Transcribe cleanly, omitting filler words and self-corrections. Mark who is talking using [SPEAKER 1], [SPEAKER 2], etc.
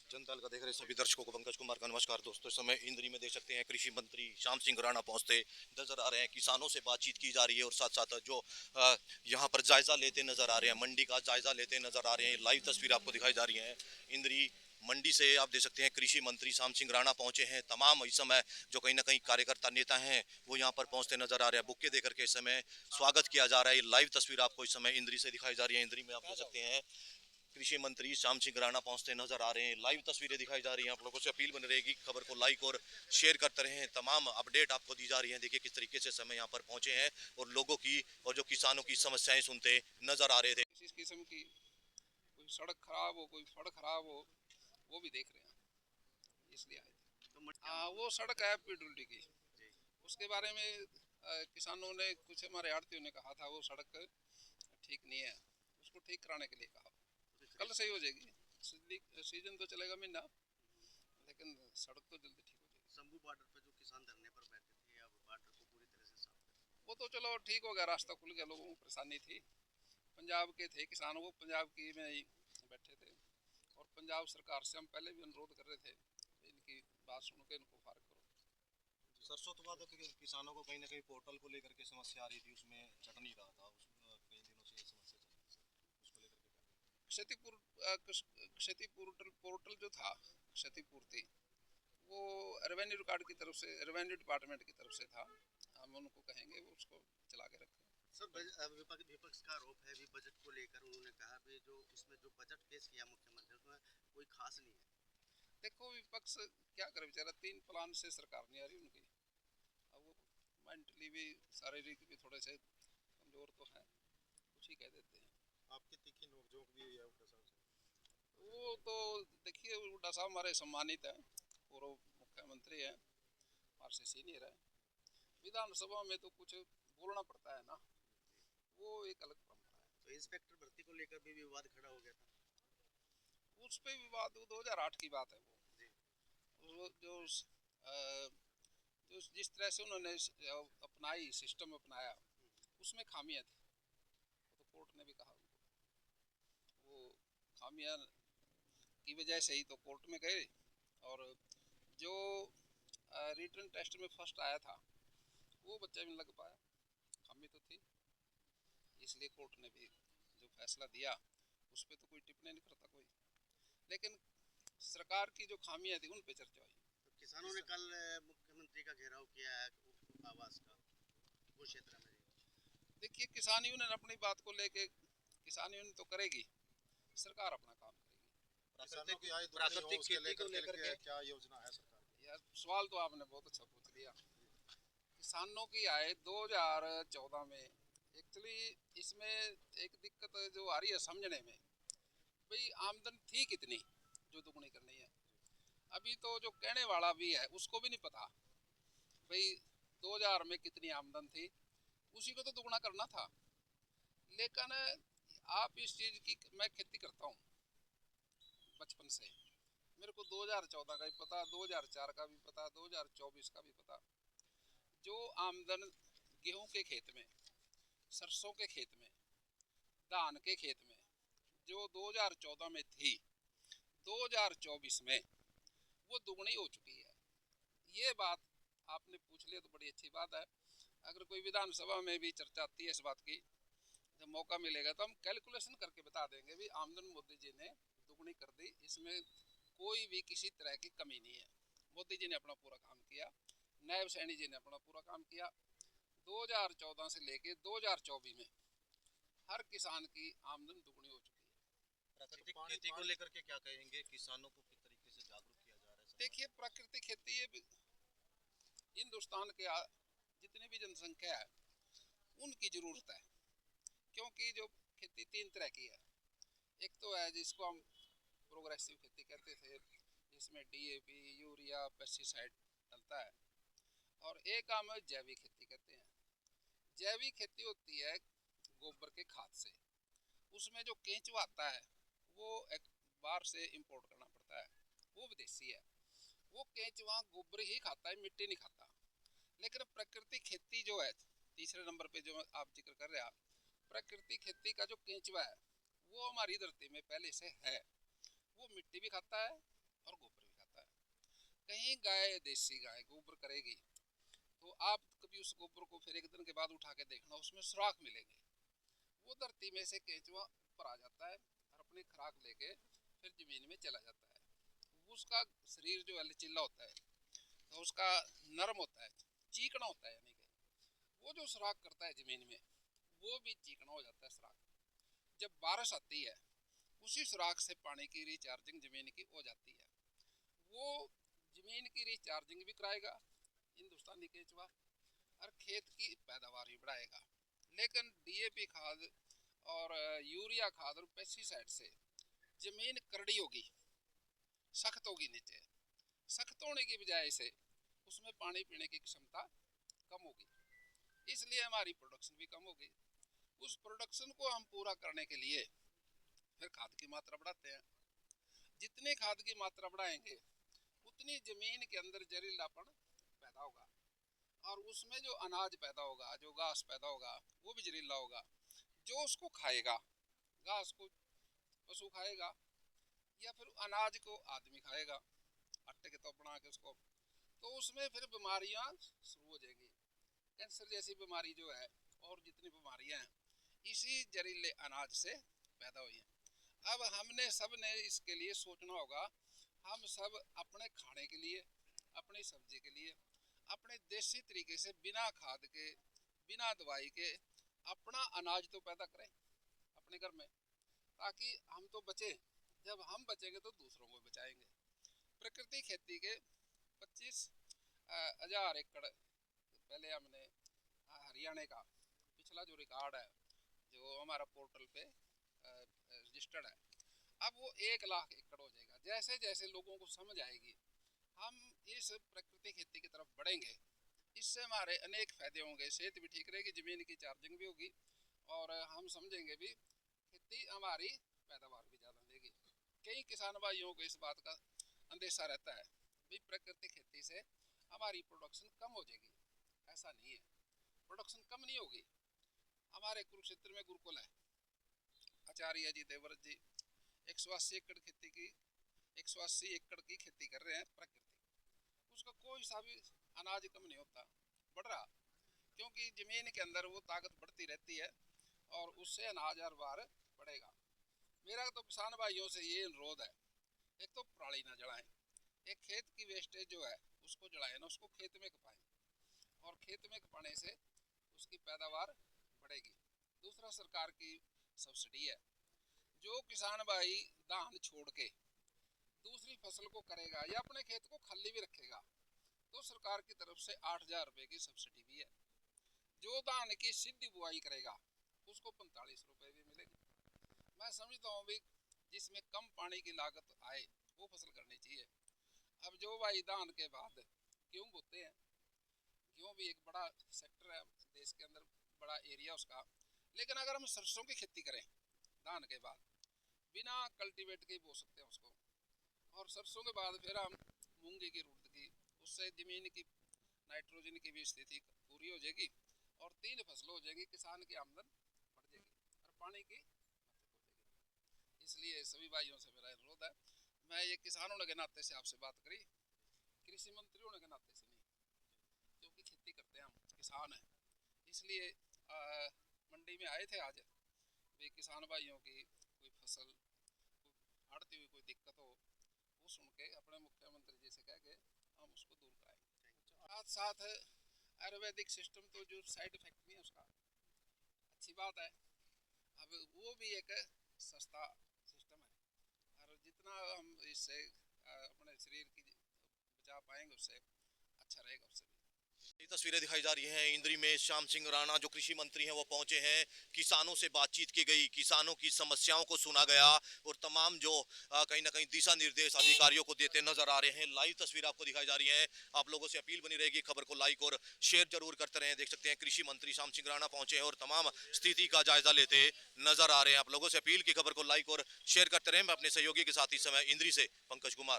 [SPEAKER 1] जनता का देख रहे सभी दर्शकों को पंकज कुमार का नमस्कार। दोस्तों, इस समय इंद्री में देख सकते हैं कृषि मंत्री श्याम सिंह राणा पहुंचते नजर आ रहे हैं। किसानों से बातचीत की जा रही है और साथ साथ जो यहां पर जायजा लेते नजर आ रहे हैं, मंडी का जायजा लेते नजर आ रहे हैं। लाइव तस्वीर आपको दिखाई जा रही है इंद्री मंडी से। आप देख सकते हैं कृषि मंत्री श्याम सिंह राणा पहुंचे हैं। तमाम इस समय जो कहीं ना कहीं कार्यकर्ता नेता हैं वो यहाँ पर पहुंचते नजर आ रहे हैं। बुक्के देकर के इस समय स्वागत किया जा रहा है। लाइव तस्वीर आपको इस समय इंद्री से दिखाई जा रही है। इंद्री में आप देख सकते हैं कृषि मंत्री श्याम सिंह राणा पहुंचते नजर आ रहे हैं। लाइव तस्वीरें दिखाई जा रही हैं। आप लोगों से अपील बन रहेगी खबर को लाइक और शेयर करते रहें। तमाम अपडेट आपको दी जा रही हैं। देखिए किस तरीके से समय यहाँ पर पहुंचे हैं और लोगों की और जो किसानों की समस्याएं सुनते नजर आ रहे थे।
[SPEAKER 2] इस किस्म की कोई सड़क खराब हो, कोई फड़ खराब हो, वो भी देख रहे हैं, इसलिए आए थे। हाँ, वो सड़क है पीडब्ल्यूडी की, उसके बारे में किसानों ने, कुछ हमारे आड़तियों ने कहा था वो सड़क ठीक नहीं है, उसको ठीक कराने के लिए कहा। कल सही हो जाएगी। सीजन तो चलेगा महीना, लेकिन सड़क तो जल्दी ठीक हो जाएगी।
[SPEAKER 3] शंभू बॉर्डर पे जो किसान धरने पर बैठे थे, अब बॉर्डर को पूरी तरह से साफ कर
[SPEAKER 2] वो तो चलो ठीक हो गया, रास्ता खुल गया, लोगों को परेशानी थी। पंजाब के थे किसान, वो पंजाब की में ही बैठे थे और पंजाब सरकार से हम पहले भी अनुरोध कर रहे थे, इनकी बात सुन के इनको फारग करो।
[SPEAKER 1] सरसों तो बाद किसानों को कहीं ना कहीं पोर्टल को लेकर के समस्या आ रही थी, उसमें चट नहीं रहा था। कई दिनों से ये समस्या चल रही थी, उसको लेकर
[SPEAKER 2] क्षतिपूर्ति पोर्टल जो था, क्षतिपूर्ति, वो रेवेन्यू कार्ड की तरफ से, रेवेन्यू डिपार्टमेंट की तरफ से था। हम उनको कहेंगे वो उसको चला के रखें।
[SPEAKER 3] सर, विपक्ष का आरोप है भी बजट को लेकर, उन्होंने कहा भी जो इसमें जो बजट पेश किया मुख्यमंत्री, उसमें कोई खास नहीं है।
[SPEAKER 2] देखो विपक्ष क्या करे बेचारा, 3 प्लान से सरकार नहीं आ रही उनकी। अब वो मेंटली भी, शारीरिक भी थोड़े से कमजोर तो हैं, कुछ ही कह देते हैं।
[SPEAKER 1] आपकी तीखी नोकझोंक भी हुई है हुड्डा साहब से।
[SPEAKER 2] वो तो देखिए, हुड्डा साहब हमारे सम्मानित हैं, पूर्व मुख्यमंत्री हैं, हमारे से सीनियर है। विधानसभा में तो कुछ बोलना पड़ता है ना, वो एक अलग परंपरा है।
[SPEAKER 3] तो इंस्पेक्टर भर्ती को लेकर भी विवाद खड़ा हो गया था।
[SPEAKER 2] उस पे विवाद 2008 की बात है। वो जो जिस तरह से उन्होंने अपनाई, सिस्टम अपनाया, उसमें खामियां थी। तो कोर्ट ने भी कहा उनको, वो खामियां की वजह से ही तो कोर्ट में गए। और जो रिटर्न टेस्ट में फर्स्ट आया था वो बच्चा भी नहीं लग पाया, खामी तो थी। इसलिए कोर्ट ने भी जो फैसला दिया उस पर तो कोई टिप्पणी नहीं करता कोई, लेकिन सरकार की जो खामियां थी उन पे चर्चा हुई।
[SPEAKER 3] तो किसानों ने कल मुख्यमंत्री का घेराव किया है आवास का, वो क्षेत्र में।
[SPEAKER 2] देखिए, किसान यूनियन अपनी बात को लेके, किसान यूनियन तो करेगी, सरकार अपना काम करेगी।
[SPEAKER 3] प्राकृतिक खेती को लेकर के
[SPEAKER 1] क्या योजना है सरकार की?
[SPEAKER 2] यार सवाल तो आपने बहुत अच्छा पूछ लिया। किसानों की आय 2014 में, एक्चुअली इसमें एक दिक्कत जो आ रही है समझने में, भाई आमदन थी कितनी जो दुगनी करनी है। अभी तो जो कहने वाला भी है उसको भी नहीं पता भाई 2000 में कितनी आमदन थी, उसी को तो दुगना करना था। लेकिन आप इस चीज़ की, मैं खेती करता हूँ बचपन से, मेरे को 2014 का भी पता, 2004 का भी पता, 2024 का भी पता। जो आमदन गेहूं के खेत में, सरसों के खेत में, धान के खेत में जो 2014 में थी, 2024 में वो दुगनी हो चुकी है। ये बात आपने पूछ लिया तो बड़ी अच्छी बात है। अगर कोई विधानसभा में भी चर्चा आती है इस बात की, जब मौका मिलेगा तो हम कैलकुलेशन करके बता देंगे भी आमदन मोदी जी ने दुगनी कर दी, इसमें कोई भी किसी तरह की कमी नहीं है। मोदी जी ने अपना पूरा काम किया, नायब सैनी जी ने अपना पूरा काम किया। 2014 से लेके 2024 में हर किसान की आमदन दुगनी हो चुकी है।
[SPEAKER 1] प्राकृतिक खेती को लेकर के क्या कहेंगे? किसानों को किस तरीके से जागरूक किया जा रहा है?
[SPEAKER 2] देखिए, प्राकृतिक खेती, ये हिंदुस्तान के जितनी भी जनसंख्या है उनकी ज़रूरत है। क्योंकि जो खेती 3 तरह की है, एक तो है जिसको हम प्रोग्रेसिव खेती कहते थे, जिसमें डीएपी, यूरिया, पेस्टिसाइड डलता है, और एक हम जैविक खेती कहते हैं। जैविक खेती होती है गोबर के खाद से, उसमें जो केंचुआ आता है वो एक बाहर से इंपोर्ट करना पड़ता है, वो विदेशी है। वो केंचुआ गोबर ही खाता है, मिट्टी नहीं खाता। लेकिन प्राकृतिक खेती जो है, तीसरे नंबर पे जो आप जिक्र कर रहे हैं, प्राकृतिक खेती का जो केंचुआ है वो हमारी धरती में पहले से है, वो मिट्टी भी खाता है कहीं गाय देसी गाय गोबर करेगी तो आप कभी उस गोबर को फिर एक दिन के बाद उठा के देखना, उसमें सुराख मिलेंगे। वो धरती में से केंचुआ ऊपर आ जाता है और अपनी खुराक लेके फिर जमीन में चला जाता है। उसका शरीर जो है लचीला होता है, तो उसका नरम होता है, चीकना होता है, यानी कि वो जो सुराख करता है जमीन में वो भी चीकना हो जाता है सुराख। जब बारिश आती है उसी सुराख से पानी की रिचार्जिंग जमीन की हो जाती है। वो जमीन की रिचार्जिंग भी कराएगा हिंदुस्तानी केंचुआ और खेत की पैदावार भी बढ़ाएगा। लेकिन डीएपी खाद और यूरिया खाद और पेस्टिसाइड से जमीन करड़ी होगी, सख्त होगी, नीचे सख्त होने की बजाय से उसमें पानी पीने की क्षमता कम होगी, इसलिए हमारी प्रोडक्शन भी कम होगी। उस प्रोडक्शन को हम पूरा करने के लिए फिर खाद की मात्रा बढ़ाते हैं। जितनी खाद की मात्रा बढ़ाएंगे उतनी जमीन के अंदर जहरीलापन पैदा होगा और उसमें जो अनाज पैदा होगा, जो घास पैदा होगा, वो भी जहरीला होगा। जो उसको खाएगा, घास को पशु खाएगा या फिर अनाज को आदमी खाएगा आटे के तो बना के उसको, तो उसमें फिर बीमारियां शुरू हो जाएंगी। कैंसर जैसी बीमारी जो है और जितनी बीमारियां हैं इसी जहरीले अनाज से पैदा हुई हैं। अब हमने सब ने इसके लिए सोचना होगा। हम सब अपने खाने के लिए, अपनी सब्जी के लिए, अपने देसी तरीके से बिना खाद के, बिना दवाई के अपना अनाज तो पैदा करें अपने घर में, ताकि हम तो बचे। जब हम बचेंगे तो दूसरों को बचाएंगे। प्रकृति खेती के 25,000 एकड़ पहले हमने हरियाणा का पिछला जो रिकॉर्ड है जो हमारा पोर्टल पे रजिस्टर्ड है, अब वो 1,00,000 एकड़ हो जाएगा। जैसे जैसे लोगों को समझ आएगी हम इस प्रकृति खेती की तरफ बढ़ेंगे, इससे हमारे अनेक फायदे होंगे। सेहत भी ठीक रहेगी, जमीन की चार्जिंग भी होगी और हम समझेंगे भी खेती हमारी पैदावार भी ज़्यादा देगी। कई किसान भाइयों को इस बात का अंदेशा रहता है भी प्रकृति खेती से हमारी प्रोडक्शन कम हो जाएगी। ऐसा नहीं है, प्रोडक्शन कम नहीं होगी। हमारे कुरुक्षेत्र में गुरुकुल है, आचार्य जी देवव्रत जी 180 एकड़ खेती की 180 एकड़ की खेती कर रहे हैं प्रकृति। उसका कोई सा भी अनाज कम नहीं होता, बढ़ रहा, क्योंकि जमीन के अंदर वो ताकत बढ़ती रहती है और उससे अनाज हर बार बढ़ेगा। मेरा तो किसान भाइयों से ये अनुरोध है, एक तो पराली ना जलाएं, एक खेत की वेस्टेज जो है उसको जलाएं ना, उसको खेत में खपाएं और खेत में खपाने से उसकी पैदावार बढ़ेगी। दूसरा सरकार की सब्सिडी है। जो किसान भाई धान छोड़ के दूसरी फसल को करेगा या अपने खेत को खाली भी रखेगा तो सरकार की तरफ से 8,000 रुपये की सब्सिडी भी है। जो धान की सीधी बुआई करेगा उसको 45 रुपये भी मिलेगी। मैं समझता हूँ भी जिसमें कम पानी की लागत आए वो फसल करनी चाहिए। अब जो भाई धान के बाद गेहूँ बोते हैं, गेहूँ भी एक बड़ा सेक्टर है देश के अंदर, बड़ा एरिया उसका, लेकिन अगर हम सरसों की खेती करें धान के बाद बिना कल्टीवेट के बो सकते हैं उसको, और सरसों के बाद फिर हम मूंगी की रूट की, उससे जमीन की नाइट्रोजन की भी स्थिति पूरी हो जाएगी और 3 फसलें हो जाएगी, किसान की आमदन बढ़ जाएगी और पानी की बचत हो जाएगी। इसलिए सभी भाइयों से मेरा अनुरोध है, मैं ये किसान होने के नाते से आपसे बात करी, कृषि मंत्री होने के नाते से नहीं, क्योंकि खेती करते हैं हम, किसान हैं। इसलिए मंडी में आए थे आज भी किसान भाइयों की कोई फसल हारती हुई कोई दिक्कत हो वो सुन के अपने मुख्यमंत्री जी से कह के हम उसको दूर कराएंगे। साथ साथ आयुर्वेदिक सिस्टम तो जो साइड इफेक्ट नहीं है उसका अच्छी बात है। अब वो भी एक सस्ता सिस्टम है और जितना हम इससे अपने शरीर की बचा पाएंगे उससे अच्छा रहेगा। उससे
[SPEAKER 1] ये तस्वीरें दिखाई जा रही हैं इंद्री में श्याम सिंह राणा जो कृषि मंत्री हैं वो पहुंचे हैं। किसानों से बातचीत की गई, किसानों की समस्याओं को सुना गया और तमाम जो कहीं ना कहीं दिशा निर्देश अधिकारियों को देते नजर आ रहे हैं। लाइव तस्वीर आपको दिखाई जा रही है। आप लोगों से अपील बनी रहेगी, खबर को लाइक और शेयर जरूर करते रहें। देख सकते हैं कृषि मंत्री श्याम सिंह राणा पहुंचे हैं और तमाम स्थिति का जायजा लेते नजर आ रहे हैं। आप लोगों से अपील की खबर को लाइक और शेयर करते रहें। मैं अपने सहयोगी के साथ इस समय इंद्री से पंकज कुमार।